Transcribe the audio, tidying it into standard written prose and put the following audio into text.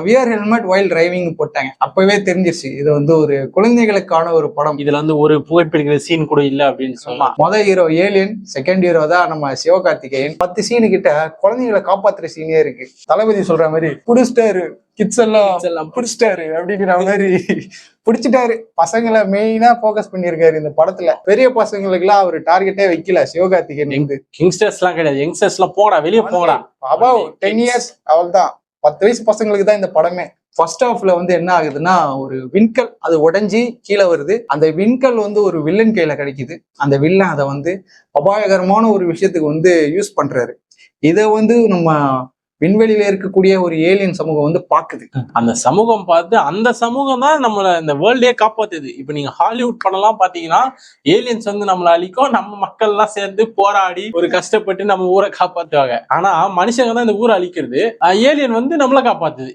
Wear helmet while driving போட்டாங்க. அப்பவே தெரிஞ்சிருச்சு இது வந்து ஒரு குழந்தைகளுக்கான ஒரு படம். இதுல வந்து ஒரு புகைப்பிடிக்கிற சீன் கூட இல்ல அப்படின்னு சொல்லலாம். மொதல் ஹீரோ ஏலியன், செகண்ட் ஹீரோ தான் நம்ம சிவகார்த்திகேயன். 10 சீனு கிட்ட குழந்தைகளை காப்பாத்துற சீனே இருக்கு. தளபதி சொல்ற மாதிரி புடிச்சிட்டாரு, கிட்ஸ் எல்லாம் புடிச்சிட்டாரு அப்படிங்கிற மாதிரி புடிச்சிட்டாரு. பசங்களை மெயினா போக்கஸ் பண்ணிருக்காரு இந்த படத்துல. பெரிய பசங்களுக்கு எல்லாம் அவரு டார்கெட்டே வைக்கல சிவகார்த்திகேயன். யங்ஸ்டர்ஸ் எல்லாம் கிடையாது, யங்ஸ்டர்ஸ் எல்லாம் போடா வெளியே போடா. அபவ் 10 இயர்ஸ் அவள் தான். 10 வயசு பசங்களுக்கு தான் இந்த படமே. ஃபர்ஸ்ட் ஹாஃப்ல வந்து என்ன ஆகுதுன்னா, ஒரு விண்கல் அது உடைஞ்சி கீழே வருது. அந்த விண்கல் வந்து ஒரு வில்லன் கையில கிடைக்குது. அந்த வில்லன் அதை வந்து அபாயகரமான ஒரு விஷயத்துக்கு வந்து யூஸ் பண்றாரு. இதை வந்து நம்ம விண்வெளியில இருக்கக்கூடிய ஒரு ஏலியன் சமூகம் வந்து பாக்குது. அந்த சமூகம் பார்த்து அந்த சமூகம் தான் நம்மள இந்த வேர்ல்டே காப்பாத்துது. இப்ப நீங்க ஹாலிவுட் படம் எல்லாம் பாத்தீங்கன்னா ஏலியன்ஸ் வந்து நம்மள அழிக்கும், நம்ம மக்கள் எல்லாம் சேர்ந்து போராடி ஒரு கஷ்டப்பட்டு நம்ம ஊரை காப்பாத்துவாங்க. ஆனா மனுஷங்க தான் இந்த ஊரை அழிக்கிறது, ஏலியன் வந்து நம்மள காப்பாத்துது.